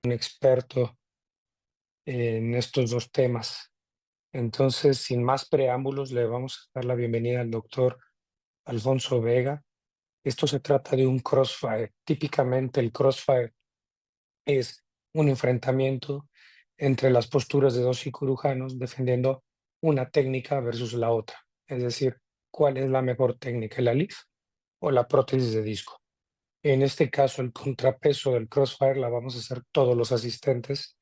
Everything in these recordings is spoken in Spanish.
un experto en estos dos temas. Entonces, sin más preámbulos, le vamos a dar la bienvenida al doctor Alfonso Vega. Esto se trata de un crossfire. Típicamente el crossfire es un enfrentamiento entre las posturas de dos cirujanos defendiendo una técnica versus la otra. Es decir, ¿cuál es la mejor técnica, la LIF o la prótesis de disco? En este caso, el contrapeso del crossfire la vamos a hacer todos los asistentes.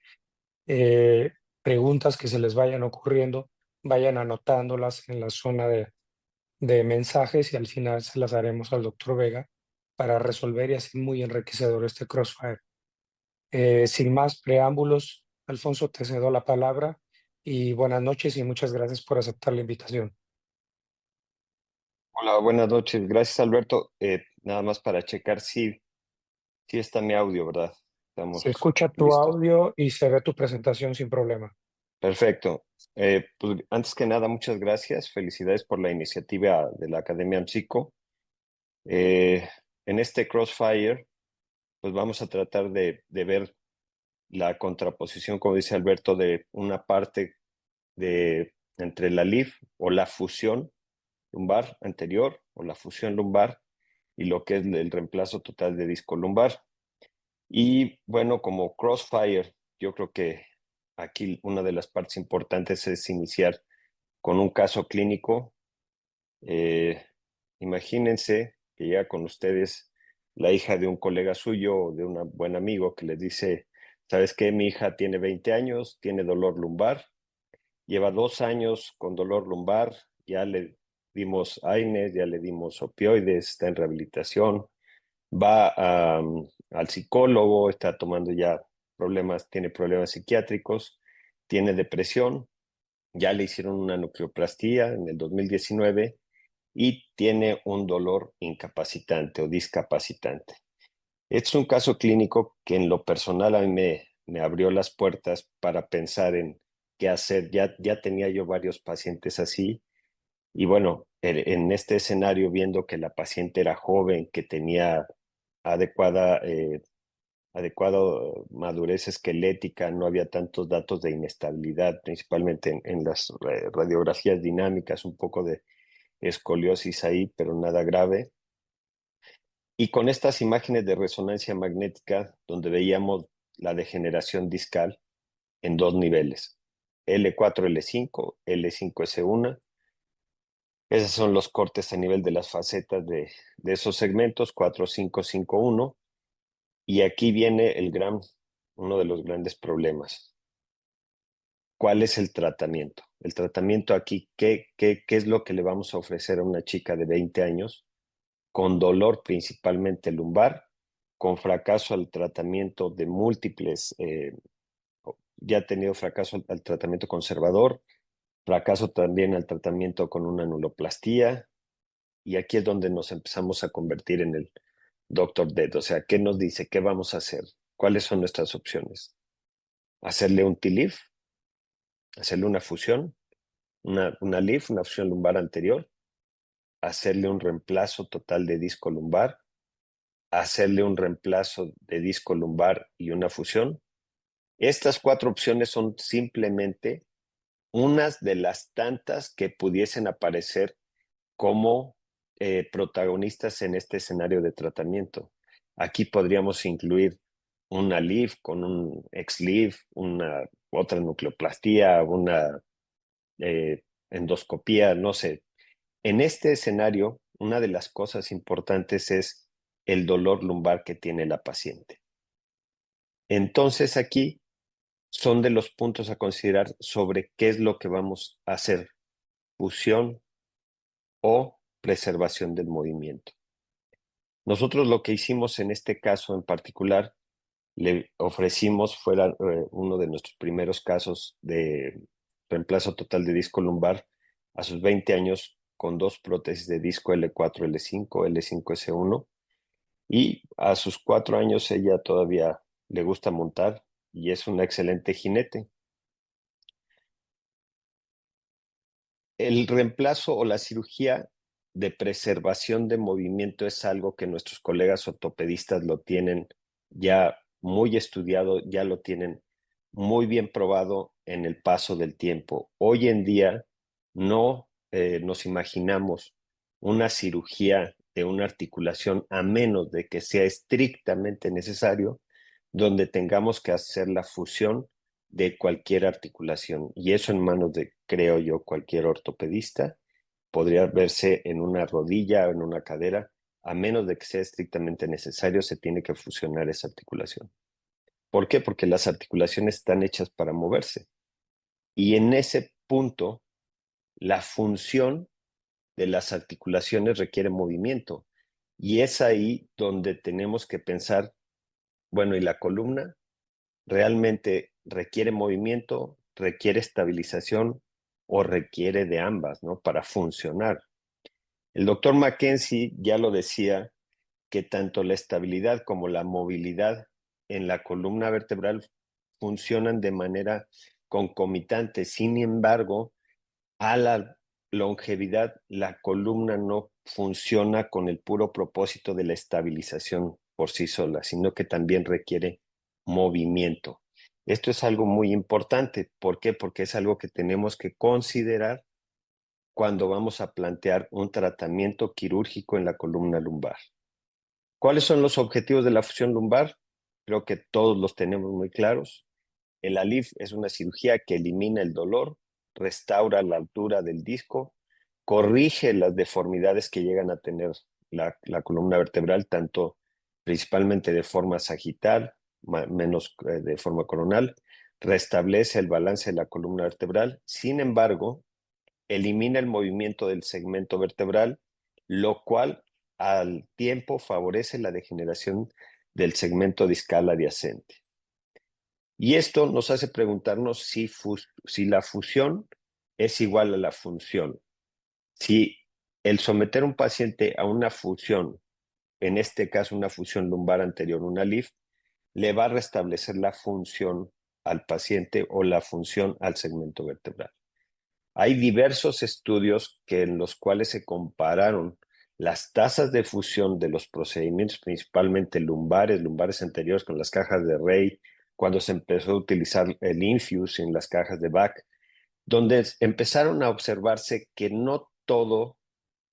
Preguntas que se les vayan ocurriendo, vayan anotándolas en la zona de mensajes y al final se las haremos al doctor Vega para resolver y así muy enriquecedor este crossfire. Sin más preámbulos, Alfonso, te cedo la palabra y buenas noches y muchas gracias por aceptar la invitación. Hola, buenas noches. Gracias, Alberto. Nada más para checar si está mi audio, ¿verdad? Se Estamos escucha tu listos. audio y se ve tu presentación sin problema. Perfecto. Pues antes que nada, muchas gracias. Felicidades por la iniciativa de la Academia AMSICO. Eh, en este Crossfire, pues vamos a tratar de ver la contraposición, como dice Alberto, de una parte entre la LIF o la fusión lumbar anterior o la fusión lumbar y lo que es el reemplazo total de disco lumbar. Y bueno, como Crossfire, yo creo que aquí una de las partes importantes es iniciar con un caso clínico. Eh, Imagínense que llega con ustedes la hija de un colega suyo o de un buen amigo que les dice, ¿sabes qué? Mi hija tiene 20 años, tiene dolor lumbar, lleva 2 años con dolor lumbar, ya le dimos AINES, ya le dimos opioides, está en rehabilitación, va al psicólogo, está tomando ya problemas, tiene problemas psiquiátricos, tiene depresión, ya le hicieron una nucleoplastía en el 2019 y tiene un dolor incapacitante o discapacitante. Es un caso clínico que en lo personal a mí me abrió las puertas para pensar en qué hacer. Ya tenía yo varios pacientes así y bueno, en este escenario, viendo que la paciente era joven, que tenía adecuada, adecuada madurez esquelética, no había tantos datos de inestabilidad, principalmente en las radiografías dinámicas, un poco de escoliosis ahí, pero nada grave. Y con estas imágenes de resonancia magnética, donde veíamos la degeneración discal en dos niveles, L4, L5, L5, S1. Esos son los cortes a nivel de las facetas de esos segmentos, 4, 5, 5, 1. Y aquí viene uno de los grandes problemas. ¿Cuál es el tratamiento? El tratamiento aquí, ¿qué es lo que le vamos a ofrecer a una chica de 20 años con dolor principalmente lumbar, con fracaso al tratamiento de múltiples, ya ha tenido fracaso al tratamiento conservador, fracaso también al tratamiento con una anuloplastía, y aquí es donde nos empezamos a convertir en el Doctor Dead? O sea, ¿qué nos dice? ¿Qué vamos a hacer? ¿Cuáles son nuestras opciones? Hacerle un TLIF, hacerle una fusión, una LIF, una fusión lumbar anterior, hacerle un reemplazo total de disco lumbar, hacerle un reemplazo de disco lumbar y una fusión. Estas cuatro opciones son simplemente unas de las tantas que pudiesen aparecer como protagonistas en este escenario de tratamiento. Aquí podríamos incluir una LIF con un ex-LIF, una otra nucleoplastía, una endoscopía, no sé. En este escenario, una de las cosas importantes es el dolor lumbar que tiene la paciente. Entonces aquí son de los puntos a considerar sobre qué es lo que vamos a hacer, fusión o preservación del movimiento. Nosotros lo que hicimos en este caso en particular, le ofrecimos, fuera uno de nuestros primeros casos de reemplazo total de disco lumbar a sus 20 años con dos prótesis de disco L4, L5, L5S1, y a sus 4 años ella todavía le gusta montar y es una excelente jinete. El reemplazo o la cirugía de preservación de movimiento es algo que nuestros colegas ortopedistas lo tienen ya muy estudiado, ya lo tienen muy bien probado en el paso del tiempo. Hoy en día no nos imaginamos una cirugía de una articulación a menos de que sea estrictamente necesario, donde tengamos que hacer la fusión de cualquier articulación. Y eso en manos de, creo yo, cualquier ortopedista. Podría verse en una rodilla o en una cadera, a menos de que sea estrictamente necesario, se tiene que fusionar esa articulación. ¿Por qué? Porque las articulaciones están hechas para moverse. Y en ese punto, la función de las articulaciones requiere movimiento. Y es ahí donde tenemos que pensar, bueno, ¿y la columna realmente requiere movimiento, requiere estabilización o requiere de ambas, ¿no? Para funcionar. El doctor Mackenzie ya lo decía, que tanto la estabilidad como la movilidad en la columna vertebral funcionan de manera concomitante. Sin embargo, a la longevidad, la columna no funciona con el puro propósito de la estabilización por sí sola, sino que también requiere movimiento. Esto es algo muy importante. ¿Por qué? Porque es algo que tenemos que considerar cuando vamos a plantear un tratamiento quirúrgico en la columna lumbar. ¿Cuáles son los objetivos de la fusión lumbar? Creo que todos los tenemos muy claros. El ALIF es una cirugía que elimina el dolor, restaura la altura del disco, corrige las deformidades que llegan a tener la columna vertebral, tanto principalmente de forma sagital, menos de forma coronal, restablece el balance de la columna vertebral. Sin embargo, elimina el movimiento del segmento vertebral, lo cual al tiempo favorece la degeneración del segmento discal adyacente. Y esto nos hace preguntarnos si la fusión es igual a la función. Si el someter a un paciente a una fusión, en este caso una fusión lumbar anterior, una LIF, le va a restablecer la función al paciente o la función al segmento vertebral. Hay diversos estudios en los cuales se compararon las tasas de fusión de los procedimientos, principalmente lumbares anteriores con las cajas de Ray, cuando se empezó a utilizar el Infuse en las cajas de Bach, donde empezaron a observarse que no todo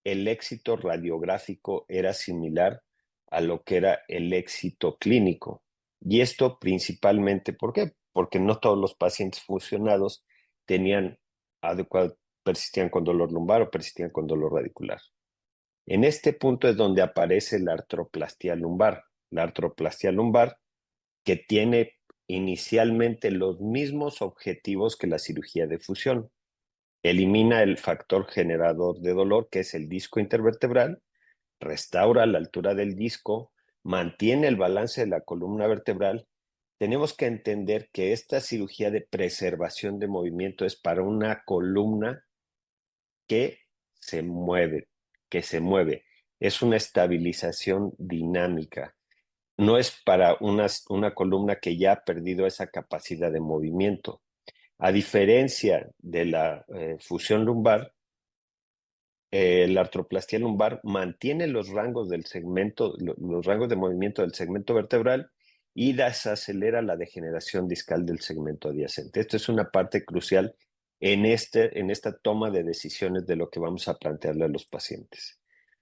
el éxito radiográfico era similar a lo que era el éxito clínico. Y esto principalmente, ¿por qué? Porque no todos los pacientes fusionados tenían adecuado, persistían con dolor lumbar o persistían con dolor radicular. En este punto es donde aparece la artroplastia lumbar. La artroplastia lumbar que tiene inicialmente los mismos objetivos que la cirugía de fusión. Elimina el factor generador de dolor, que es el disco intervertebral, restaura la altura del disco, mantiene el balance de la columna vertebral. Tenemos que entender que esta cirugía de preservación de movimiento es para una columna que se mueve, que se mueve. Es una estabilización dinámica. No es para una columna que ya ha perdido esa capacidad de movimiento. A diferencia de la fusión lumbar, la artroplastia lumbar mantiene los rangos del segmento, los rangos de movimiento del segmento vertebral y desacelera la degeneración discal del segmento adyacente. Esto es una parte crucial en esta toma de decisiones de lo que vamos a plantearle a los pacientes.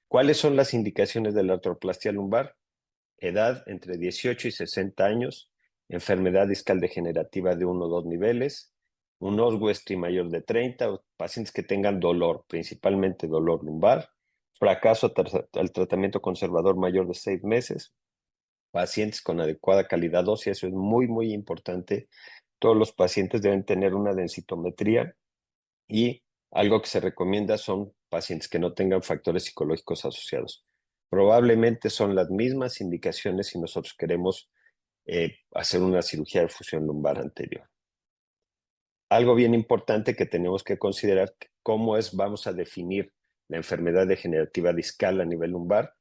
¿Cuáles son las indicaciones de la artroplastia lumbar? Edad entre 18 y 60 años, enfermedad discal degenerativa de 1 o 2 niveles, un Oswestry mayor de 30, pacientes que tengan dolor, principalmente dolor lumbar, fracaso al tratamiento conservador mayor de 6 meses, pacientes con adecuada calidad ósea, eso es muy, muy importante. Todos los pacientes deben tener una densitometría y algo que se recomienda son pacientes que no tengan factores psicológicos asociados. Probablemente son las mismas indicaciones si nosotros queremos hacer una cirugía de fusión lumbar anterior. Algo bien importante que tenemos que considerar, cómo vamos a definir la enfermedad degenerativa discal a nivel lumbar,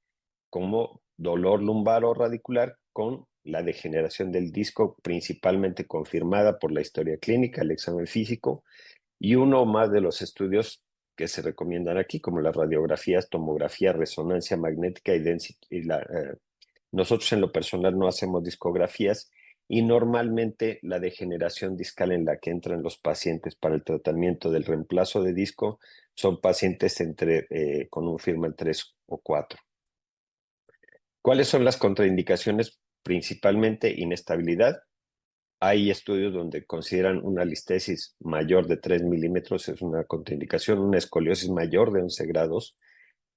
como dolor lumbar o radicular con la degeneración del disco, principalmente confirmada por la historia clínica, el examen físico, y uno más de los estudios que se recomiendan aquí, como las radiografías, tomografía, resonancia magnética y nosotros en lo personal no hacemos discografías y normalmente la degeneración discal en la que entran los pacientes para el tratamiento del reemplazo de disco son pacientes con un Firman 3 o 4. ¿Cuáles son las contraindicaciones? Principalmente inestabilidad. Hay estudios donde consideran una listesis mayor de 3 milímetros, es una contraindicación, una escoliosis mayor de 11 grados,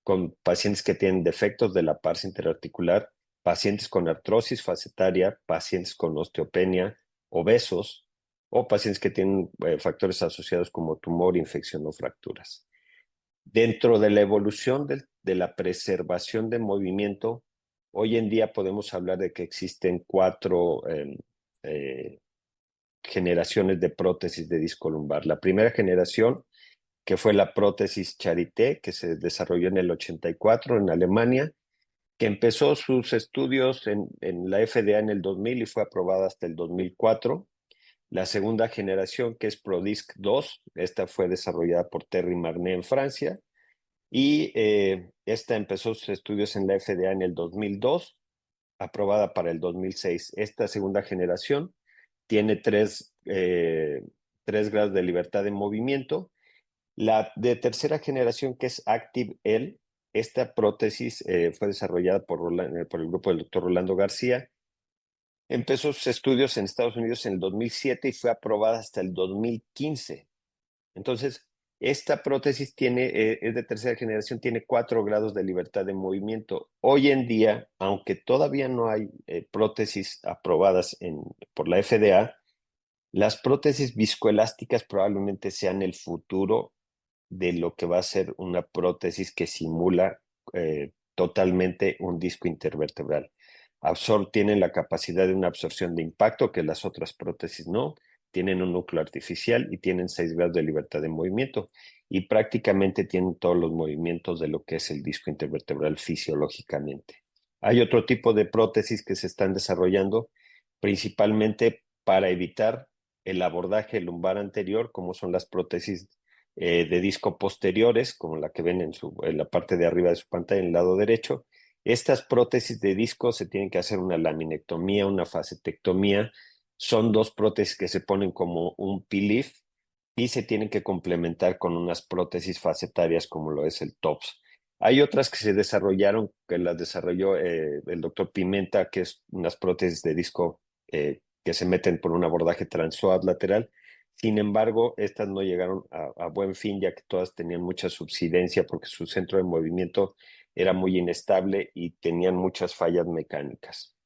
con pacientes que tienen defectos de la pars interarticular, pacientes con artrosis facetaria, pacientes con osteopenia, obesos o pacientes que tienen factores asociados como tumor, infección o fracturas. Dentro de la evolución de la preservación de movimiento, hoy en día podemos hablar de que existen 4 generaciones de prótesis de disco lumbar. La primera generación, que fue la prótesis Charité, que se desarrolló en el 84 en Alemania, que empezó sus estudios en la FDA en el 2000 y fue aprobada hasta el 2004. La segunda generación, que es ProDisc 2, esta fue desarrollada por Thierry Marnet en Francia, y esta empezó sus estudios en la FDA en el 2002, aprobada para el 2006. Esta segunda generación tiene 3 grados de libertad de movimiento. La de tercera generación, que es Active L, esta prótesis fue desarrollada por el grupo del doctor Rolando García. Empezó sus estudios en Estados Unidos en el 2007 y fue aprobada hasta el 2015. Entonces, esta prótesis es de tercera generación, tiene 4 grados de libertad de movimiento. Hoy en día, aunque todavía no hay prótesis aprobadas por la FDA, las prótesis viscoelásticas probablemente sean el futuro de lo que va a ser una prótesis que simula totalmente un disco intervertebral. Tienen la capacidad de una absorción de impacto que las otras prótesis no. Tienen un núcleo artificial y tienen 6 grados de libertad de movimiento y prácticamente tienen todos los movimientos de lo que es el disco intervertebral fisiológicamente. Hay otro tipo de prótesis que se están desarrollando principalmente para evitar el abordaje lumbar anterior, como son las prótesis de disco posteriores, como la que ven en la parte de arriba de su pantalla, en el lado derecho. Estas prótesis de disco se tienen que hacer una laminectomía, una facetectomía. Son 2 prótesis que se ponen como un PLIF y se tienen que complementar con unas prótesis facetarias como lo es el TOPS. Hay otras que se desarrollaron, que las desarrolló el doctor Pimenta, que es unas prótesis de disco que se meten por un abordaje transpsoas lateral. Sin embargo, estas no llegaron a buen fin, ya que todas tenían mucha subsidencia porque su centro de movimiento era muy inestable y tenían muchas fallas mecánicas.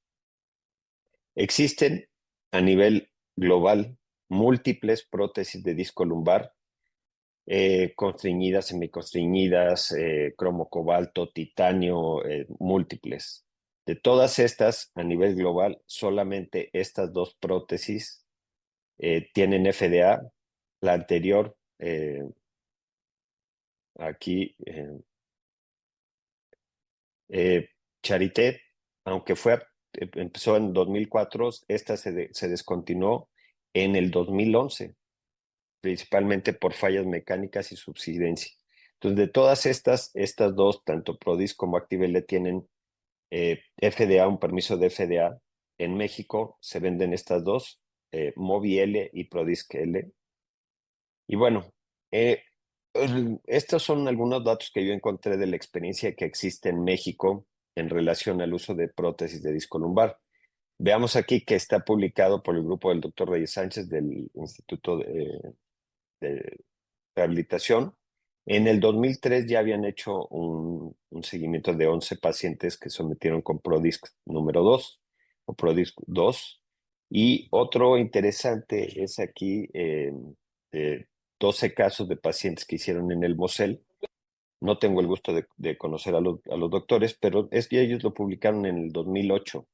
Existen a nivel global múltiples prótesis de disco lumbar, constreñidas, semiconstreñidas, cromo cobalto, titanio, múltiples. De todas estas, a nivel global, solamente estas 2 prótesis tienen FDA. La anterior, aquí, Charité, aunque empezó en 2004, esta se descontinuó en el 2011, principalmente por fallas mecánicas y subsidencia. Entonces, de todas estas 2, tanto Prodis como ActiveL, tienen FDA, un permiso de FDA. En México se venden estas 2, Mobi L y Prodisc L. Y bueno, estos son algunos datos que yo encontré de la experiencia que existe en México en relación al uso de prótesis de disco lumbar. Veamos aquí que está publicado por el grupo del doctor Reyes Sánchez del Instituto de Rehabilitación. En el 2003 ya habían hecho un seguimiento de 11 pacientes que sometieron con ProDisc número 2 o ProDisc 2. Y otro interesante es aquí 12 casos de pacientes que hicieron en el Mosel. No tengo el gusto de conocer a los doctores, pero ellos lo publicaron en el 2008.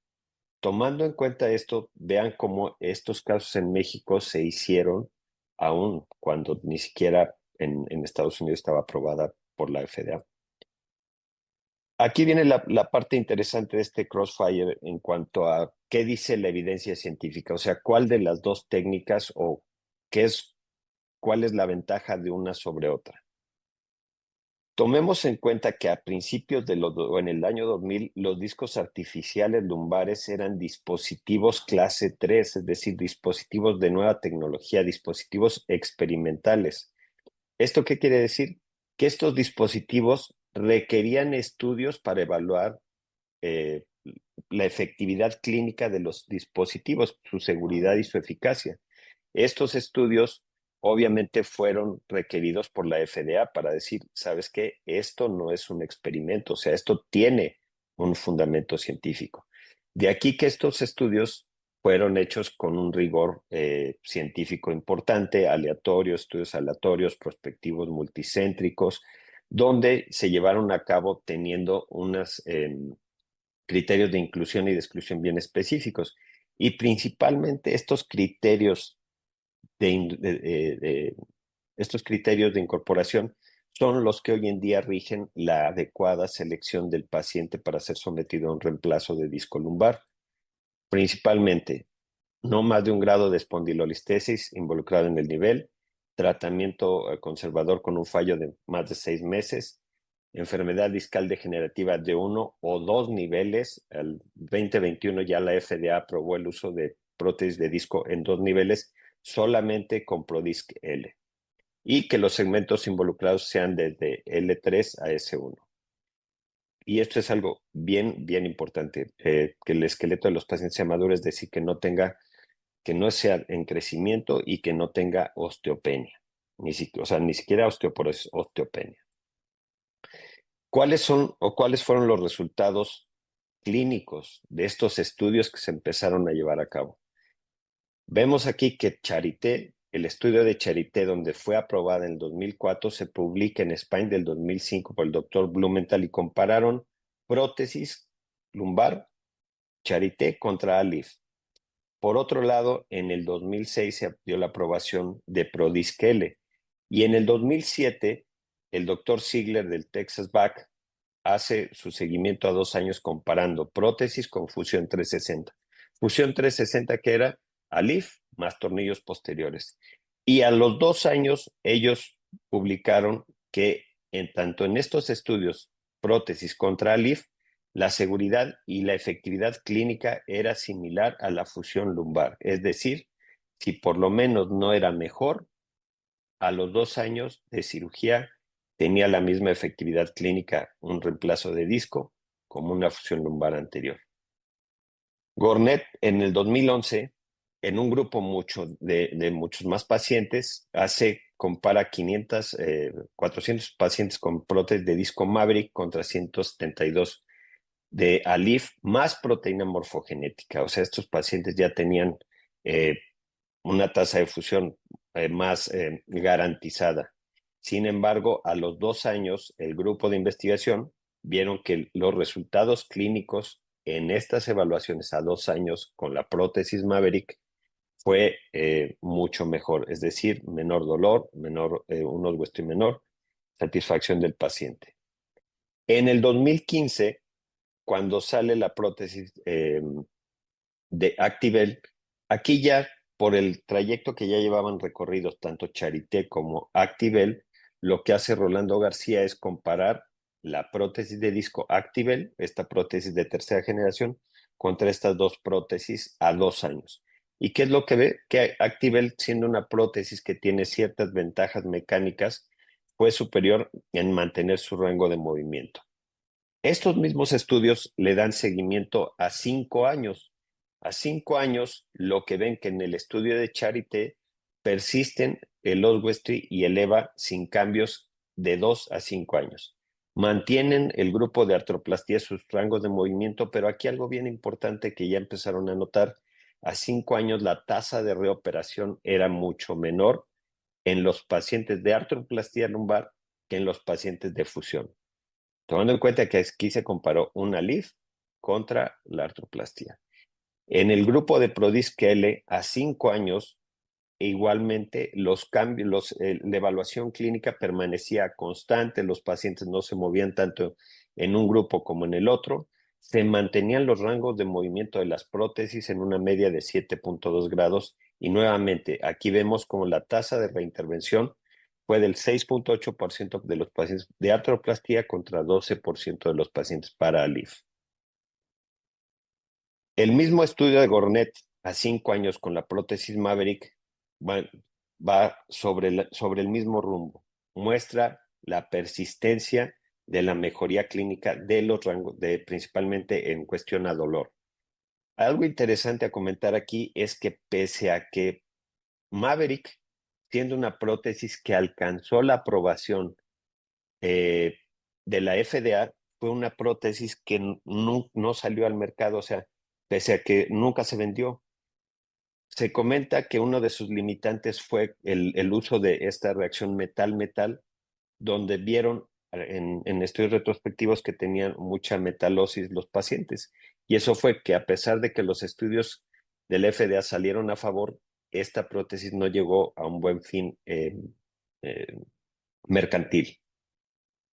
Tomando en cuenta esto, vean cómo estos casos en México se hicieron aún cuando ni siquiera en Estados Unidos estaba aprobada por la FDA. Aquí viene la parte interesante de este crossfire en cuanto a qué dice la evidencia científica, o sea, cuál de las 2 técnicas o cuál es la ventaja de una sobre otra. Tomemos en cuenta que a principios o en el año 2000, los discos artificiales lumbares eran dispositivos clase 3, es decir, dispositivos de nueva tecnología, dispositivos experimentales. ¿Esto qué quiere decir? Que estos dispositivos requerían estudios para evaluar eh, la efectividad clínica de los dispositivos, su seguridad y su eficacia. Estos estudios obviamente fueron requeridos por la FDA para decir, ¿sabes qué? Esto no es un experimento, o sea, esto tiene un fundamento científico. De aquí que estos estudios fueron hechos con un rigor científico importante, estudios aleatorios, prospectivos, multicéntricos, donde se llevaron a cabo teniendo unos criterios de inclusión y de exclusión bien específicos. Y principalmente estos criterios de incorporación son los que hoy en día rigen la adecuada selección del paciente para ser sometido a un reemplazo de disco lumbar. Principalmente, no más de un grado de espondilolistesis involucrado en el nivel, tratamiento conservador con un fallo de más de 6 meses, enfermedad discal degenerativa de 1 o 2 niveles. Al 2021 ya la FDA aprobó el uso de prótesis de disco en 2 niveles solamente con Prodisc L y que los segmentos involucrados sean desde L3 a S1. Y esto es algo bien, bien importante, que el esqueleto de los pacientes sea maduro, es decir, que no sea en crecimiento y que no tenga osteopenia. O sea, ni siquiera osteoporosis, osteopenia. ¿Cuáles fueron los resultados clínicos de estos estudios que se empezaron a llevar a cabo? Vemos aquí que Charité, el estudio de Charité, donde fue aprobada en el 2004, se publica en España del 2005 por el doctor Blumenthal y compararon prótesis lumbar Charité contra ALIF. Por otro lado, en el 2006 se dio la aprobación de Prodisc L y en el 2007 el doctor Ziegler del Texas Back hace su seguimiento a 2 años comparando prótesis con fusión 360. Fusión 360 que era ALIF más tornillos posteriores. Y a los 2 años ellos publicaron que tanto en estos estudios prótesis contra ALIF, la seguridad y la efectividad clínica era similar a la fusión lumbar. Es decir, si por lo menos no era mejor, a los 2 años de cirugía tenía la misma efectividad clínica un reemplazo de disco como una fusión lumbar anterior. Gornet en el 2011, en un grupo de muchos más pacientes, compara 400 pacientes con prótesis de disco Maverick contra 172 de ALIF más proteína morfogenética. O sea, estos pacientes ya tenían una tasa de fusión más garantizada. Sin embargo, a los 2 años, el grupo de investigación vieron que los resultados clínicos en estas evaluaciones a 2 años con la prótesis Maverick fue mucho mejor, es decir, menor dolor, un osguesto menor, satisfacción del paciente. En el 2015, cuando sale la prótesis de Activel, aquí ya por el trayecto que ya llevaban recorridos tanto Charité como Activel, lo que hace Rolando García es comparar la prótesis de disco Activel, esta prótesis de tercera generación, contra estas dos prótesis a 2 años. ¿Y qué es lo que ve? Que Activel, siendo una prótesis que tiene ciertas ventajas mecánicas, fue superior en mantener su rango de movimiento. Estos mismos estudios le dan seguimiento a 5 años. A 5 años, lo que ven que en el estudio de Charité persisten el Oswestry y el EVA sin cambios de 2 a 5 años. Mantienen el grupo de artroplastía sus rangos de movimiento, pero aquí algo bien importante que ya empezaron a notar, a 5 años la tasa de reoperación era mucho menor en los pacientes de artroplastía lumbar que en los pacientes de fusión. Tomando en cuenta que aquí se comparó una LIF contra la artroplastía. En el grupo de Prodisc L a 5 años, igualmente los cambios, la evaluación clínica permanecía constante, los pacientes no se movían tanto en un grupo como en el otro, se mantenían los rangos de movimiento de las prótesis en una media de 7.2 grados y nuevamente aquí vemos como la tasa de reintervención fue del 6.8% de los pacientes de artroplastía contra 12% de los pacientes para ALIF. El mismo estudio de Gornet a 5 años con la prótesis Maverick va sobre el mismo rumbo. Muestra la persistencia de la mejoría clínica de los rangos, principalmente en cuestión a dolor. Algo interesante a comentar aquí es que pese a que Maverick, siendo una prótesis que alcanzó la aprobación de la FDA, fue una prótesis que no salió al mercado, o sea, pese a que nunca se vendió. Se comenta que uno de sus limitantes fue el uso de esta reacción metal-metal, donde vieron en estudios retrospectivos que tenían mucha metalosis los pacientes. Y eso fue que a pesar de que los estudios del FDA salieron a favor, esta prótesis no llegó a un buen fin mercantil.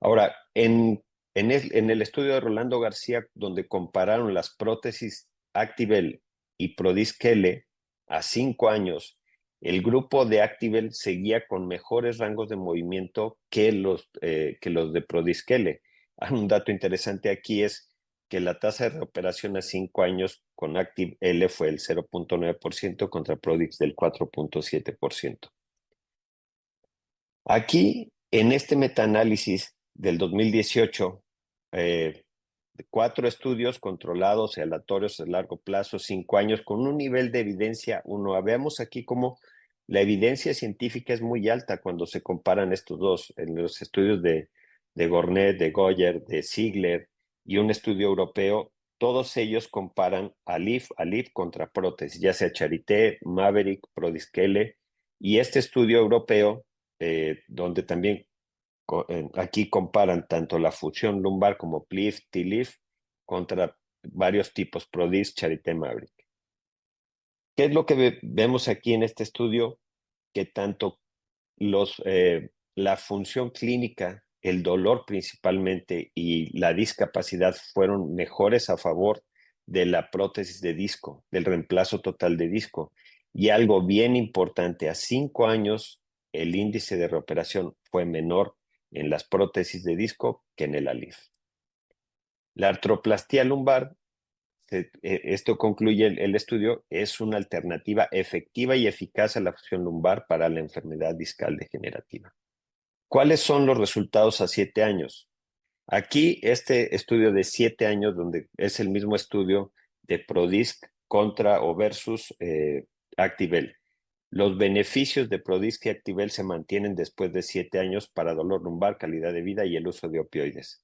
Ahora, en el estudio de Rolando García, donde compararon las prótesis Activel y Prodisc L a 5 años, el grupo de Activel seguía con mejores rangos de movimiento que los de Prodisc L. Un dato interesante aquí es que la tasa de recuperación a 5 años con Active L fue el 0.9% contra Prodix del 4.7%. Aquí, en este metaanálisis del 2018, 4 estudios controlados y aleatorios a largo plazo, 5 años, con un nivel de evidencia 1. Vemos aquí cómo la evidencia científica es muy alta cuando se comparan estos dos, en los estudios de Gornet, de Goyer, de Ziegler y un estudio europeo. Todos ellos comparan ALIF contra prótesis, ya sea Charité, Maverick, Prodisquele, y este estudio europeo donde también aquí comparan tanto la fusión lumbar como PLIF, TLIF contra varios tipos, PRODIS, Charité, Maverick. ¿Qué es lo que vemos aquí en este estudio? Que tanto la función clínica, el dolor principalmente y la discapacidad fueron mejores a favor de la prótesis de disco, del reemplazo total de disco. Y algo bien importante, a 5 años el índice de reoperación fue menor en las prótesis de disco que en el ALIF. La artroplastía lumbar, esto concluye el estudio, es una alternativa efectiva y eficaz a la fusión lumbar para la enfermedad discal degenerativa. ¿Cuáles son los resultados a 7 años? Aquí este estudio de 7 años, donde es el mismo estudio de Prodisc contra o versus Activel. Los beneficios de Prodisc y Activel se mantienen después de 7 años para dolor lumbar, calidad de vida y el uso de opioides.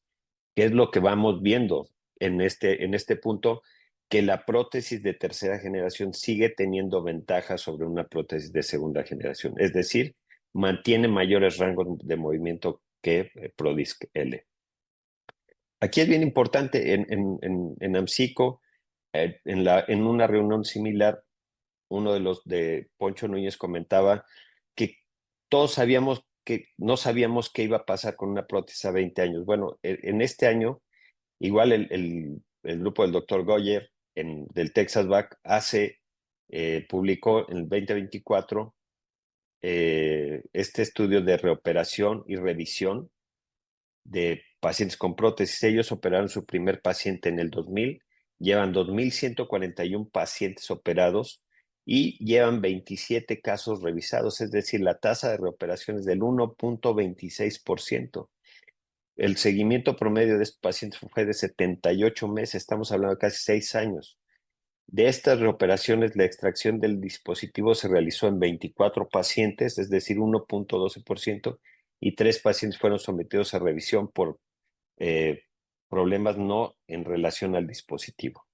¿Qué es lo que vamos viendo en este punto? Que la prótesis de tercera generación sigue teniendo ventajas sobre una prótesis de segunda generación. Es decir, mantiene mayores rangos de movimiento que Prodisc L. Aquí es bien importante, en AMSICO, en una reunión similar, uno de los de Poncho Núñez comentaba que todos sabíamos que no sabíamos qué iba a pasar con una prótesis a 20 años. Bueno, en este año, igual el grupo del doctor Goyer del Texas Back publicó en el 2024 este estudio de reoperación y revisión de pacientes con prótesis. Ellos operaron su primer paciente en el 2000, llevan 2.141 pacientes operados y llevan 27 casos revisados, es decir, la tasa de reoperación es del 1.26%. El seguimiento promedio de estos pacientes fue de 78 meses, estamos hablando de casi 6 años. De estas reoperaciones, la extracción del dispositivo se realizó en 24 pacientes, es decir, 1.12%, y 3 pacientes fueron sometidos a revisión por problemas no en relación al dispositivo.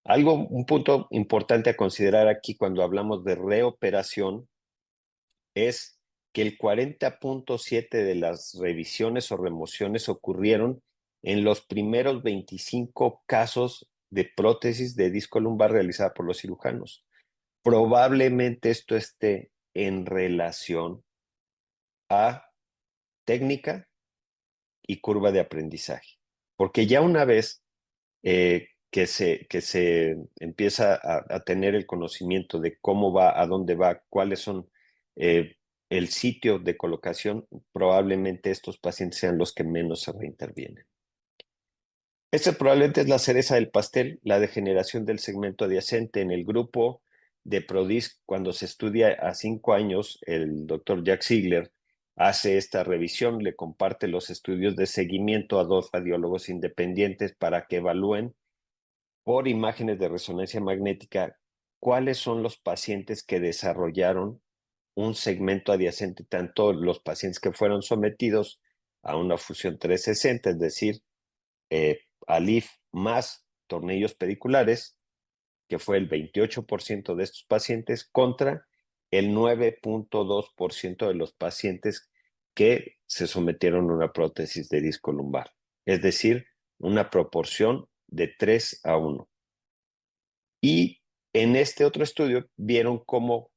Un punto importante a considerar aquí cuando hablamos de reoperación es que el 40.7% de las revisiones o remociones ocurrieron en los primeros 25 casos de prótesis de disco lumbar realizada por los cirujanos. Probablemente esto esté en relación a técnica y curva de aprendizaje, porque ya una vez que se empieza a tener el conocimiento de cómo va, a dónde va, cuáles son el sitio de colocación, probablemente estos pacientes sean los que menos se reintervienen. Esta probablemente es la cereza del pastel, la degeneración del segmento adyacente. En el grupo de PRODISC, cuando se estudia a 5 años, el doctor Jack Ziegler hace esta revisión, le comparte los estudios de seguimiento a 2 radiólogos independientes para que evalúen por imágenes de resonancia magnética cuáles son los pacientes que desarrollaron un segmento adyacente, tanto los pacientes que fueron sometidos a una fusión 360, es decir, ALIF más tornillos pediculares, que fue el 28% de estos pacientes, contra el 9.2% de los pacientes que se sometieron a una prótesis de disco lumbar. Es decir, una proporción de 3-1. Y en este otro estudio vieron cómo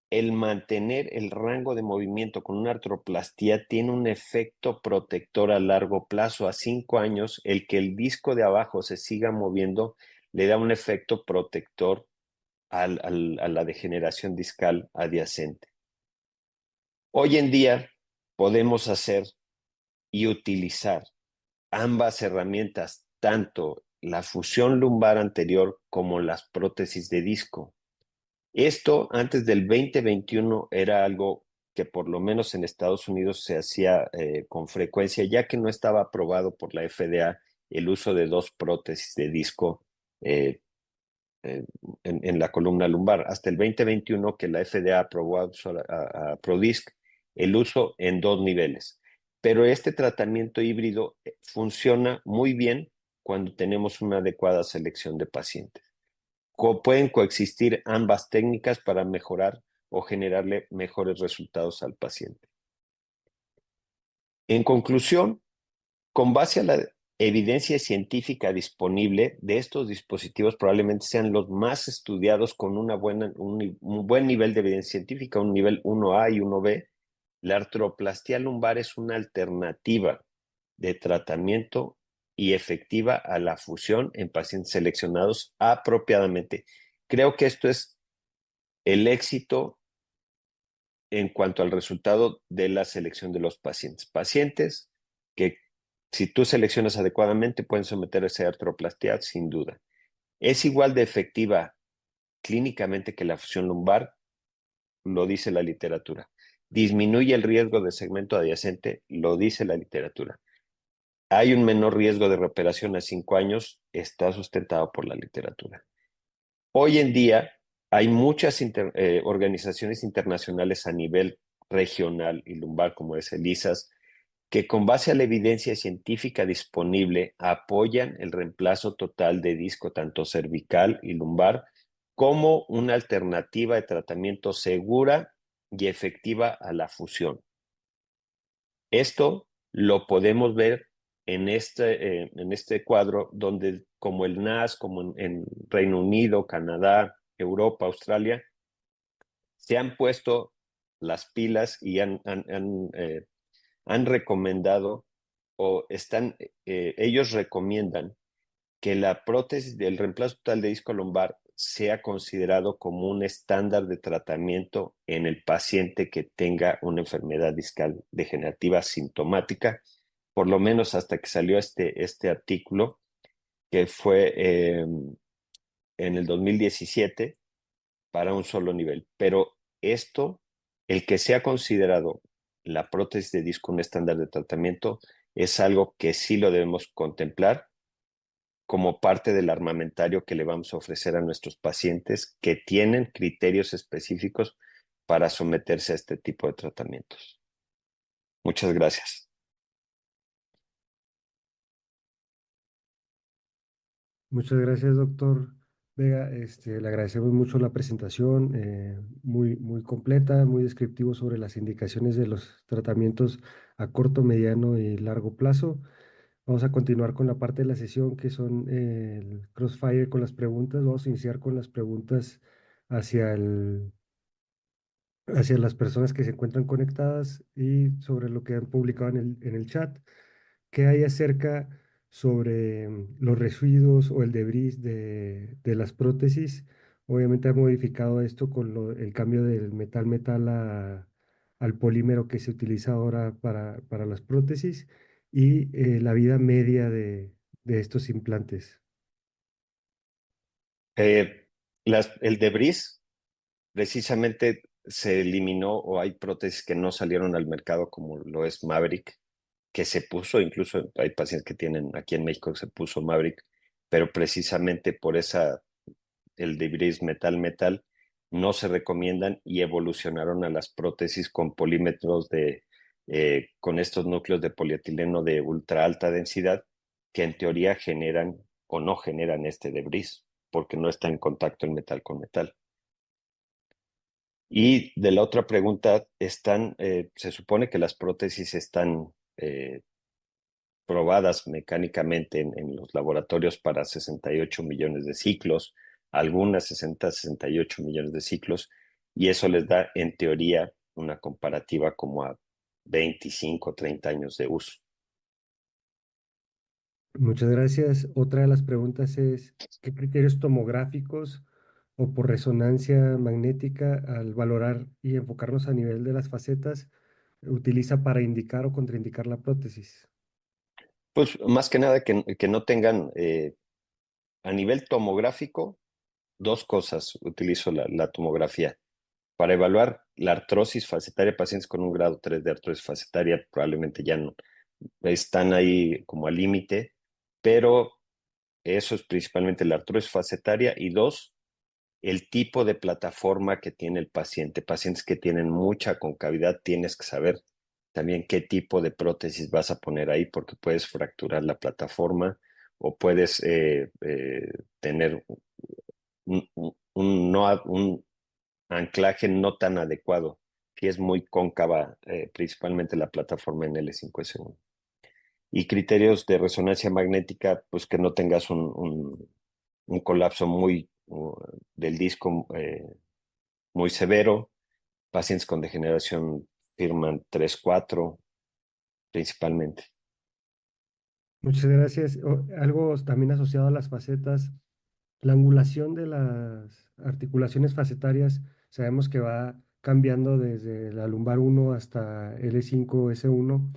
el mantener el rango de movimiento con una artroplastía tiene un efecto protector a largo plazo. A 5 años, el que el disco de abajo se siga moviendo le da un efecto protector a la degeneración discal adyacente. Hoy en día podemos hacer y utilizar ambas herramientas, tanto la fusión lumbar anterior como las prótesis de disco. Esto antes del 2021 era algo que por lo menos en Estados Unidos se hacía con frecuencia, ya que no estaba aprobado por la FDA el uso de 2 prótesis de disco eh, en la columna lumbar. Hasta el 2021 que la FDA aprobó a ProDisc el uso en 2 niveles. Pero este tratamiento híbrido funciona muy bien cuando tenemos una adecuada selección de pacientes. Pueden coexistir ambas técnicas para mejorar o generarle mejores resultados al paciente. En conclusión, con base a la evidencia científica disponible de estos dispositivos, probablemente sean los más estudiados con un buen nivel de evidencia científica, un nivel 1A y 1B. La artroplastia lumbar es una alternativa de tratamiento y efectiva a la fusión en pacientes seleccionados apropiadamente. Creo que esto es el éxito en cuanto al resultado de la selección de los pacientes. Pacientes que, si tú seleccionas adecuadamente, pueden someterse a artroplastia sin duda. ¿Es igual de efectiva clínicamente que la fusión lumbar? Lo dice la literatura. ¿Disminuye el riesgo de segmento adyacente? Lo dice la literatura. ¿Hay un menor riesgo de reoperación a 5 años? Está sustentado por la literatura. Hoy en día hay muchas organizaciones internacionales a nivel regional y lumbar, como es el ISAS, que con base a la evidencia científica disponible apoyan el reemplazo total de disco tanto cervical y lumbar como una alternativa de tratamiento segura y efectiva a la fusión. Esto lo podemos ver en este cuadro donde como el NAS, como en Reino Unido, Canadá, Europa, Australia, se han puesto las pilas y han recomendado o ellos recomiendan que la prótesis del reemplazo total de disco lumbar sea considerado como un estándar de tratamiento en el paciente que tenga una enfermedad discal degenerativa sintomática, por lo menos hasta que salió este artículo, que fue en el 2017 para un solo nivel. Pero esto, el que sea considerado la prótesis de disco un estándar de tratamiento, es algo que sí lo debemos contemplar como parte del armamentario que le vamos a ofrecer a nuestros pacientes que tienen criterios específicos para someterse a este tipo de tratamientos. Muchas gracias. Muchas gracias, doctor Vega. Le agradecemos mucho la presentación, muy, muy completa, muy descriptivo sobre las indicaciones de los tratamientos a corto, mediano y largo plazo. Vamos a continuar con la parte de la sesión que son el crossfire con las preguntas. Vamos a iniciar con las preguntas hacia hacia las personas que se encuentran conectadas y sobre lo que han publicado en en el chat. ¿Qué hay acerca sobre los residuos o el debris de las prótesis? Obviamente ha modificado esto con el cambio del metal-metal al polímero que se utiliza ahora para las prótesis y la vida media de estos implantes. El debris precisamente se eliminó o hay prótesis que no salieron al mercado como lo es Maverick, que se puso, incluso hay pacientes que tienen aquí en México que se puso Maverick, pero precisamente por el debris metal, no se recomiendan y evolucionaron a las prótesis con polímetros con estos núcleos de polietileno de ultra alta densidad, que en teoría generan o no generan este debris, porque no está en contacto el metal con metal. Y de la otra pregunta, se supone que las prótesis están probadas mecánicamente en los laboratorios para 68 millones de ciclos, algunas 68 millones de ciclos, y eso les da, en teoría, una comparativa como a 25, 30 años de uso. Muchas gracias. Otra de las preguntas es, ¿qué criterios tomográficos o por resonancia magnética al valorar y enfocarnos a nivel de las facetas utiliza para indicar o contraindicar la prótesis? Pues más que nada que no tengan, a nivel tomográfico, dos cosas utilizo la tomografía. Para evaluar la artrosis facetaria, pacientes con un grado 3 de artrosis facetaria probablemente ya no están ahí como al límite, pero eso es principalmente la artrosis facetaria. Y dos, el tipo de plataforma que tiene el paciente. Pacientes que tienen mucha concavidad, tienes que saber también qué tipo de prótesis vas a poner ahí, porque puedes fracturar la plataforma o puedes tener un anclaje no tan adecuado, que es muy cóncava, principalmente la plataforma en L5S1. Y criterios de resonancia magnética, pues que no tengas un colapso del disco muy severo. Pacientes con degeneración firman 3-4 principalmente. Muchas gracias. Algo también asociado a las facetas, la angulación de las articulaciones facetarias, sabemos que va cambiando desde la lumbar 1 hasta L5, S1.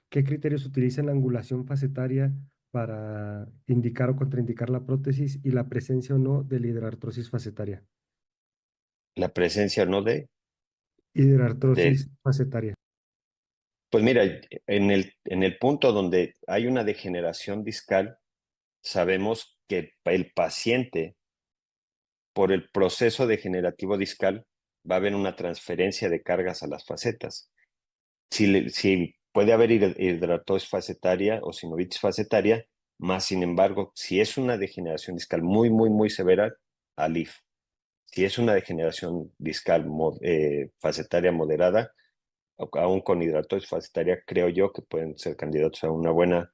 ¿Qué criterios utiliza en la angulación facetaria para indicar o contraindicar la prótesis y la presencia o no de la hidrartrosis facetaria? La presencia no de Hidrartrosis facetaria. pues mira, en el punto donde hay una degeneración discal, sabemos que el paciente, por el proceso degenerativo discal, va a haber una transferencia de cargas a las facetas. Si puede haber hidratosis facetaria o sinovitis facetaria, más sin embargo, si es una degeneración discal muy, muy, muy severa, ALIF. Si es una degeneración discal facetaria moderada, aún con hidratosis facetaria, creo yo que pueden ser candidatos a una buena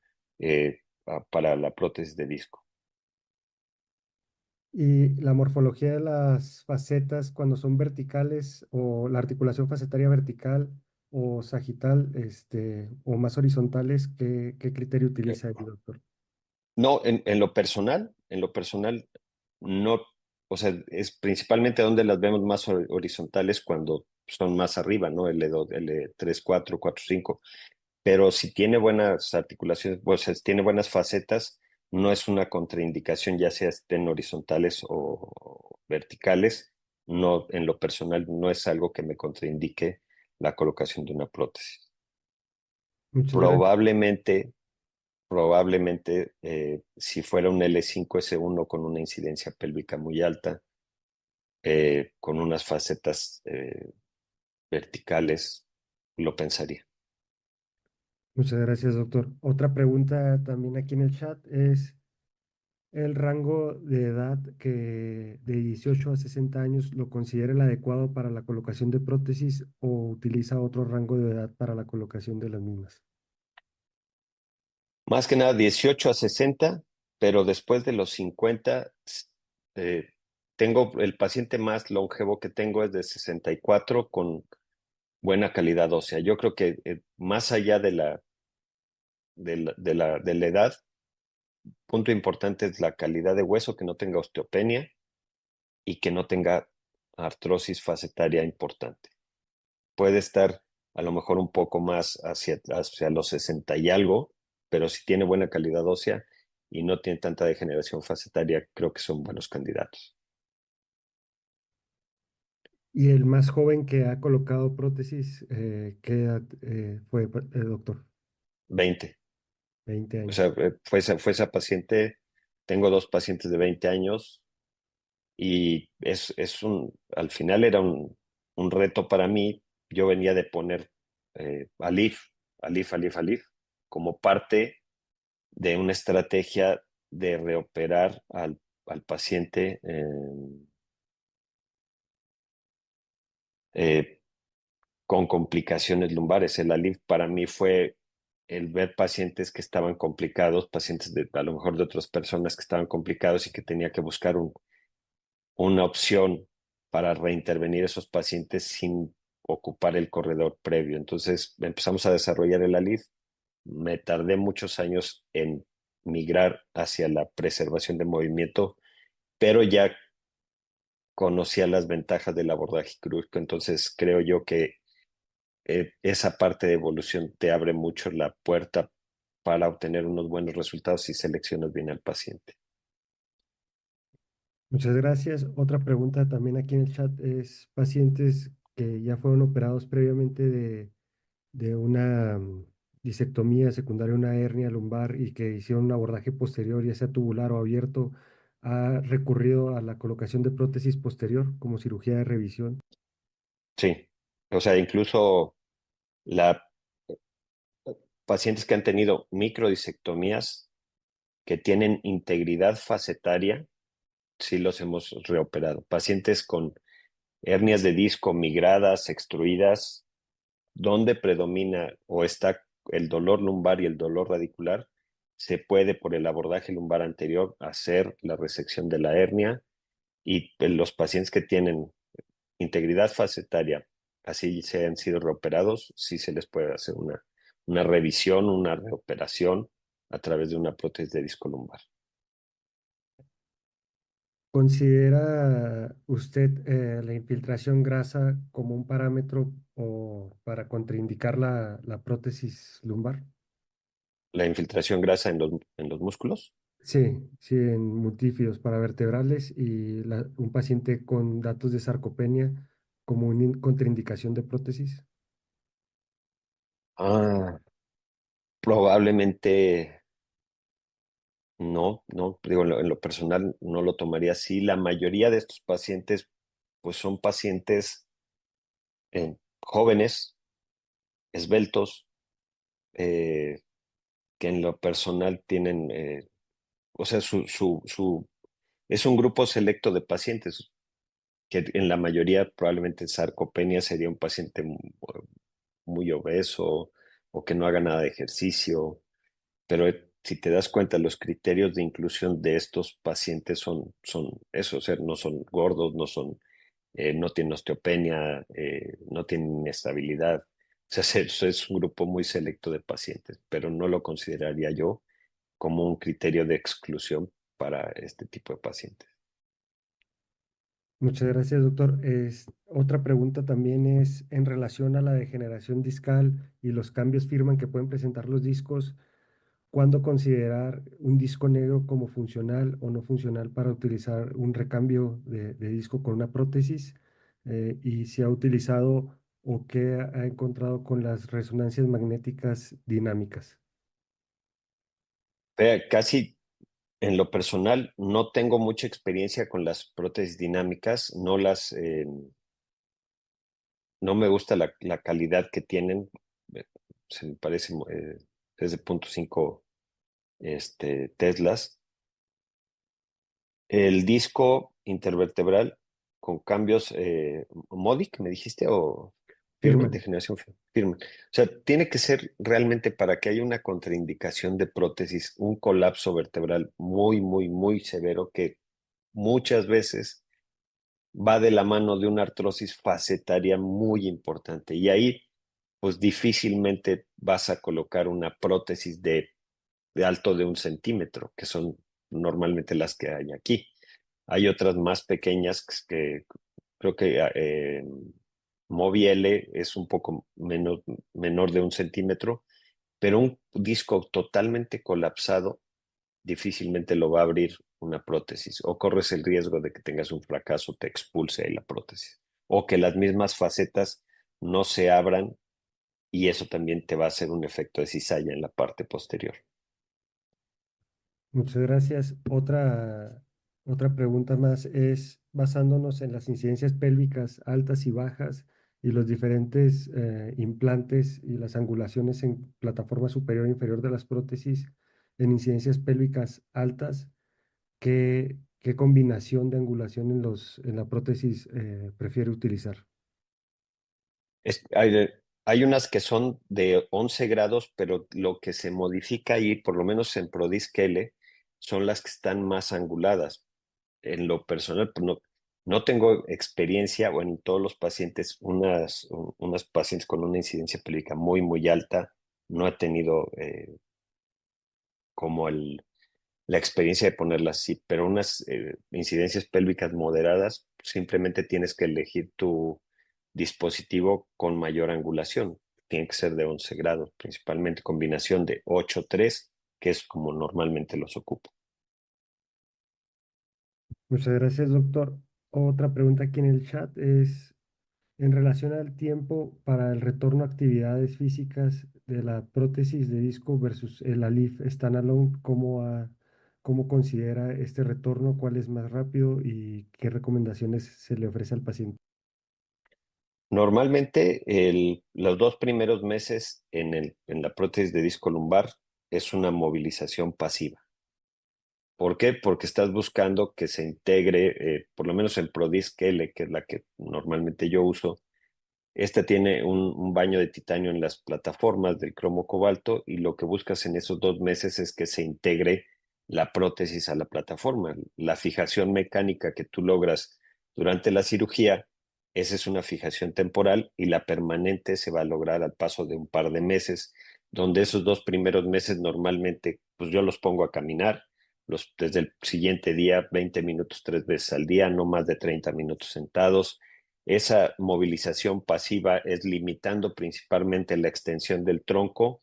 para la prótesis de disco. Y la morfología de las facetas cuando son verticales o la articulación facetaria vertical o sagital, o más horizontales, ¿qué criterio Eh, utiliza el doctor? No, en lo personal, no, o sea, es principalmente donde las vemos más horizontales cuando son más arriba, ¿no? L2, L3, 4, 4, 5. Pero si tiene buenas articulaciones, pues si tiene buenas facetas, no es una contraindicación, ya sea estén horizontales o verticales. No, en lo personal, no es algo que me contraindique la colocación de una prótesis. Muchas gracias. Probablemente, si fuera un L5S1 con una incidencia pélvica muy alta, con unas facetas verticales, lo pensaría. Muchas gracias, doctor. Otra pregunta también aquí en el chat es el rango de edad que de 18 a 60 años lo considera el adecuado para la colocación de prótesis o utiliza otro rango de edad para la colocación de las mismas. Más que nada 18 a 60, pero después de los 50, eh, el paciente más longevo que tengo es de 64 con buena calidad ósea. Yo creo que más allá de la edad, punto importante es la calidad de hueso, que no tenga osteopenia y que no tenga artrosis facetaria importante. Puede estar a lo mejor un poco más hacia los 60 y algo, pero si tiene buena calidad ósea y no tiene tanta degeneración facetaria, creo que son buenos candidatos. Y el más joven que ha colocado prótesis, ¿qué edad fue, doctor? 20. 20 O sea, años. fue esa paciente. Tengo dos pacientes de 20 años y al final era un reto para mí. Yo venía de poner Alif como parte de una estrategia de reoperar al paciente eh, con complicaciones lumbares. El Alif para mí fue el ver pacientes que estaban complicados, pacientes a lo mejor de otras personas que estaban complicados y que tenía que buscar una opción para reintervenir esos pacientes sin ocupar el corredor previo. Entonces empezamos a desarrollar el Alif. Me tardé muchos años en migrar hacia la preservación de movimiento, pero ya conocía las ventajas del abordaje quirúrgico. Entonces creo yo que esa parte de evolución te abre mucho la puerta para obtener unos buenos resultados si seleccionas bien al paciente. Muchas gracias. Otra pregunta también aquí en el chat es pacientes que ya fueron operados previamente de una disectomía secundaria, una hernia lumbar y que hicieron un abordaje posterior, ya sea tubular o abierto, ha recurrido a la colocación de prótesis posterior como cirugía de revisión. Sí, o sea, incluso la pacientes que han tenido microdisectomías que tienen integridad facetaria, sí los hemos reoperado. Pacientes con hernias de disco migradas, extruidas, donde predomina o está el dolor lumbar y el dolor radicular, se puede por el abordaje lumbar anterior hacer la resección de la hernia y los pacientes que tienen integridad facetaria, así se han sido reoperados, sí se les puede hacer una revisión, una reoperación a través de una prótesis de disco lumbar. ¿Considera usted la infiltración grasa como un parámetro o para contraindicar la prótesis lumbar? La infiltración grasa en los músculos. Sí, sí, en multífidos paravertebrales y un paciente con datos de sarcopenia como una contraindicación de prótesis. Ah, probablemente no, digo, en lo personal no lo tomaría así. La mayoría de estos pacientes, pues son pacientes jóvenes, esbeltos, eh, que en lo personal tienen, o sea, es un grupo selecto de pacientes, que en la mayoría probablemente sarcopenia sería un paciente muy obeso o que no haga nada de ejercicio, pero si te das cuenta, los criterios de inclusión de estos pacientes son eso, o sea, no son gordos, no tienen osteopenia, no tienen inestabilidad. O sea, es un grupo muy selecto de pacientes, pero no lo consideraría yo como un criterio de exclusión para este tipo de pacientes. Muchas gracias, doctor. Otra pregunta también es en relación a la degeneración discal y los cambios firman que pueden presentar los discos. ¿Cuándo considerar un disco negro como funcional o no funcional para utilizar un recambio de disco con una prótesis? Y si ha utilizado o qué ha encontrado con las resonancias magnéticas dinámicas. Casi en lo personal no tengo mucha experiencia con las prótesis dinámicas, no me gusta la calidad que tienen, eh, se me parece es de 0.5 teslas. El disco intervertebral con cambios MODIC, ¿me dijiste? ¿O firme, Firman. de generación firme? O sea, tiene que ser realmente para que haya una contraindicación de prótesis, un colapso vertebral muy, muy, muy severo que muchas veces va de la mano de una artrosis facetaria muy importante. Y ahí, pues difícilmente vas a colocar una prótesis de alto de 1 centímetro, que son normalmente las que hay aquí. Hay otras más pequeñas que creo que Mobi-L es un poco menor de 1 centímetro, pero un disco totalmente colapsado difícilmente lo va a abrir una prótesis, o corres el riesgo de que tengas un fracaso, te expulse ahí la prótesis, o que las mismas facetas no se abran y eso también te va a hacer un efecto de cizalla en la parte posterior. Muchas gracias. Otra pregunta más es, basándonos en las incidencias pélvicas altas y bajas y los diferentes implantes y las angulaciones en plataforma superior e inferior de las prótesis, en incidencias pélvicas altas, ¿qué combinación de angulación en la prótesis prefiere utilizar? Es- hay, hay unas que son de 11 grados, pero lo que se modifica ahí, por lo menos en Prodisc L, son las que están más anguladas. En lo personal, pues no tengo experiencia, o en todos los pacientes, unas pacientes con una incidencia pélvica muy, muy alta, no he tenido como la experiencia de ponerlas así, pero unas incidencias pélvicas moderadas, simplemente tienes que elegir tu dispositivo con mayor angulación. Tiene que ser de 11 grados, principalmente combinación de 8-3, que es como normalmente los ocupo. Muchas gracias, doctor. Otra pregunta aquí en el chat es, en relación al tiempo para el retorno a actividades físicas de la prótesis de disco versus el ALIF standalone, ¿cómo considera este retorno? ¿Cuál es más rápido y qué recomendaciones se le ofrece al paciente? Normalmente los 2 primeros meses en la prótesis de disco lumbar es una movilización pasiva. ¿Por qué? Porque estás buscando que se integre, por lo menos en ProDisc L, que es la que normalmente yo uso. Esta tiene un baño de titanio en las plataformas del cromo cobalto, y lo que buscas en esos 2 meses es que se integre la prótesis a la plataforma. La fijación mecánica que tú logras durante la cirugía, esa es una fijación temporal, y la permanente se va a lograr al paso de un par de meses, donde esos 2 primeros meses normalmente pues yo los pongo a caminar desde el siguiente día 20 minutos 3 veces al día, no más de 30 minutos sentados. Esa movilización pasiva es limitando principalmente la extensión del tronco.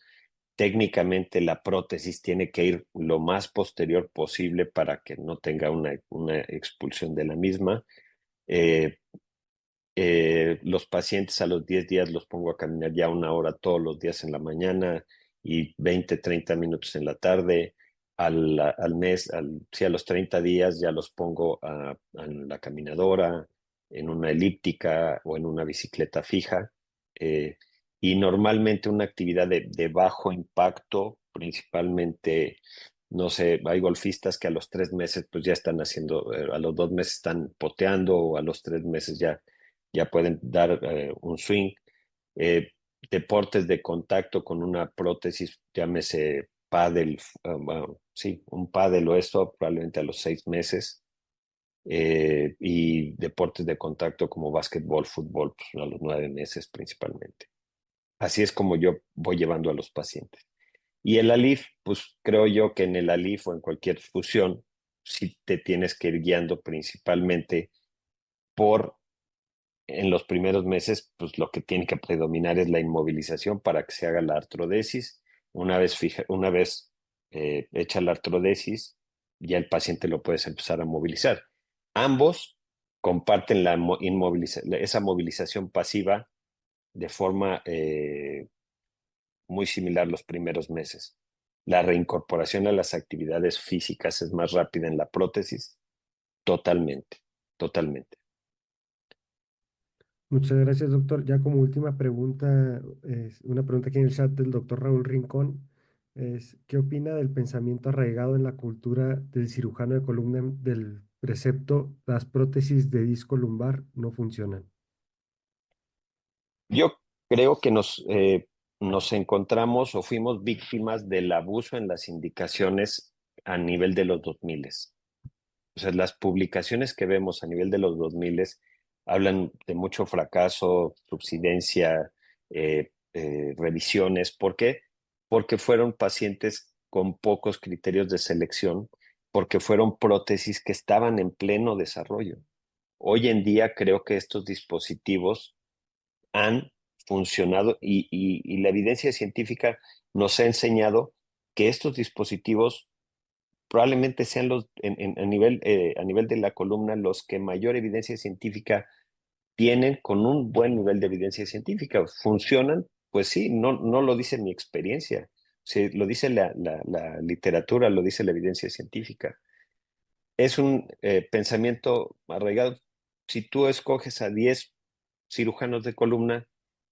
Técnicamente la prótesis tiene que ir lo más posterior posible para que no tenga una expulsión de la misma. Eh, los pacientes a los 10 días los pongo a caminar ya 1 hora todos los días en la mañana y 20-30 minutos en la tarde. Al mes, sí, a los 30 días ya los pongo en la caminadora, en una elíptica o en una bicicleta fija. eh, y normalmente una actividad de bajo impacto, principalmente, no sé, hay golfistas que a los 3 meses pues ya están haciendo, a los 2 meses están poteando, o a los 3 meses ya pueden dar un swing. Eh, Deportes de contacto con una prótesis, llámese pádel, bueno, sí, un pádel o esto, probablemente a los 6 meses. Y deportes de contacto como básquetbol, fútbol, pues a los 9 meses principalmente. Así es como yo voy llevando a los pacientes. Y el ALIF, pues creo yo que en el ALIF o en cualquier fusión, sí te tienes que ir guiando principalmente por en los primeros meses, pues lo que tiene que predominar es la inmovilización para que se haga la artrodesis. Una vez hecha la artrodesis, ya el paciente lo puedes empezar a movilizar. Ambos comparten esa movilización pasiva de forma muy similar los primeros meses. La reincorporación a las actividades físicas es más rápida en la prótesis, totalmente, totalmente. Muchas gracias, doctor. Ya como última pregunta, una pregunta aquí en el chat del doctor Raúl Rincón, es, ¿qué opina del pensamiento arraigado en la cultura del cirujano de columna del precepto, las prótesis de disco lumbar no funcionan? Yo creo que nos encontramos o fuimos víctimas del abuso en las indicaciones a nivel de los 2000. O sea, las publicaciones que vemos a nivel de los 2000 hablan de mucho fracaso, subsidencia, revisiones. ¿Por qué? Porque fueron pacientes con pocos criterios de selección, porque fueron prótesis que estaban en pleno desarrollo. Hoy en día creo que estos dispositivos han funcionado y la evidencia científica nos ha enseñado que estos dispositivos probablemente sean a nivel de la columna los que mayor evidencia científica tienen, con un buen nivel de evidencia científica. ¿Funcionan? Pues sí, no lo dice mi experiencia, lo dice la literatura, lo dice la evidencia científica. Es un pensamiento arraigado. Si tú escoges a 10 cirujanos de columna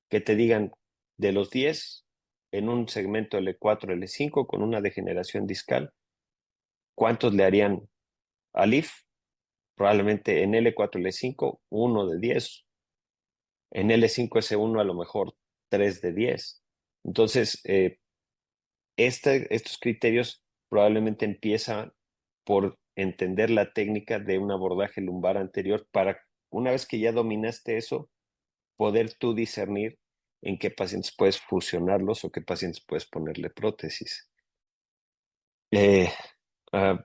que te digan, de los 10 en un segmento L4, L5 con una degeneración discal, ¿cuántos le harían a LIF? Probablemente en L4, L5, 1 de 10. En L5S1 a lo mejor 3 de 10. Entonces, estos criterios probablemente empiezan por entender la técnica de un abordaje lumbar anterior para, una vez que ya dominaste eso, poder tú discernir en qué pacientes puedes fusionarlos o qué pacientes puedes ponerle prótesis.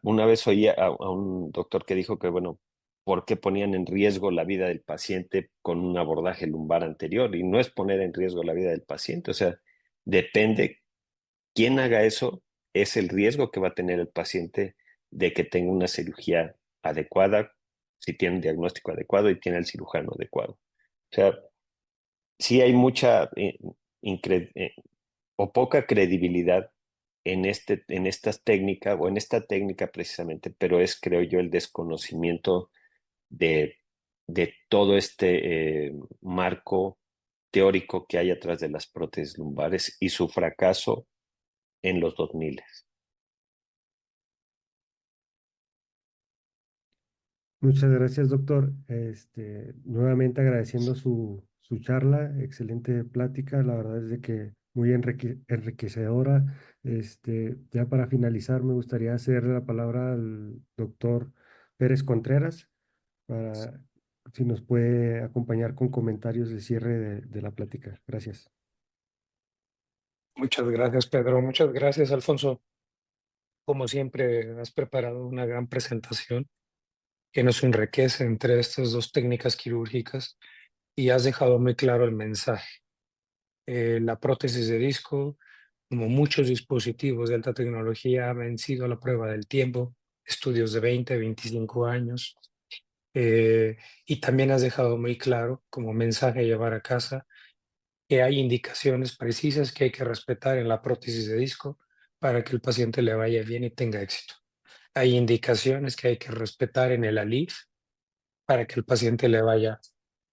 Una vez oí a un doctor que dijo que, bueno, ¿por qué ponían en riesgo la vida del paciente con un abordaje lumbar anterior? Y no es poner en riesgo la vida del paciente, o sea, depende quién haga eso, es el riesgo que va a tener el paciente de que tenga una cirugía adecuada, si tiene un diagnóstico adecuado y tiene el cirujano adecuado. O sea, sí hay mucha o poca credibilidad en estas técnicas o en esta técnica precisamente, pero es, creo yo, el desconocimiento de, de todo este marco teórico que hay atrás de las prótesis lumbares y su fracaso en los 2000. Muchas gracias, doctor. Nuevamente agradeciendo su charla, excelente plática, la verdad es de que muy enriquecedora. Ya para finalizar, me gustaría cederle la palabra al doctor Pérez Contreras para si nos puede acompañar con comentarios de cierre de la plática. Gracias. Muchas gracias, Pedro. Muchas gracias, Alfonso. Como siempre, has preparado una gran presentación que nos enriquece entre estas dos técnicas quirúrgicas y has dejado muy claro el mensaje. La prótesis de disco, como muchos dispositivos de alta tecnología, ha vencido la prueba del tiempo, estudios de 20, 25 años. Y también has dejado muy claro, como mensaje a llevar a casa, que hay indicaciones precisas que hay que respetar en la prótesis de disco para que el paciente le vaya bien y tenga éxito. Hay indicaciones que hay que respetar en el ALIF para que el paciente le vaya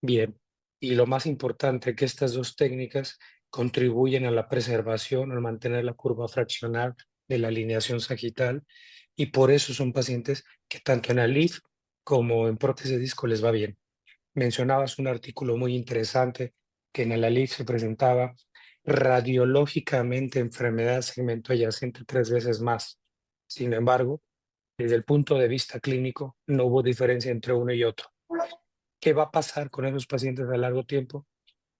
bien. Y lo más importante, que estas dos técnicas contribuyen a la preservación, al mantener la curva fraccional de la alineación sagital, y por eso son pacientes que tanto en ALIF como en prótesis de disco les va bien. Mencionabas un artículo muy interesante que en el ALIF se presentaba radiológicamente enfermedad segmento adyacente 3 veces más. Sin embargo, desde el punto de vista clínico, no hubo diferencia entre uno y otro. ¿Qué va a pasar con esos pacientes a largo tiempo?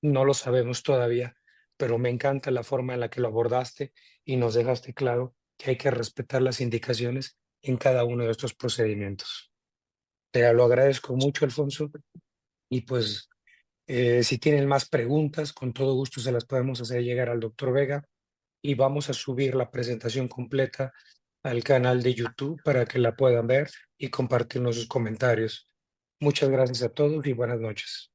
No lo sabemos todavía, pero me encanta la forma en la que lo abordaste y nos dejaste claro que hay que respetar las indicaciones en cada uno de estos procedimientos. Te lo agradezco mucho, Alfonso, y pues si tienen más preguntas, con todo gusto se las podemos hacer llegar al doctor Vega y vamos a subir la presentación completa al canal de YouTube para que la puedan ver y compartirnos sus comentarios. Muchas gracias a todos y buenas noches.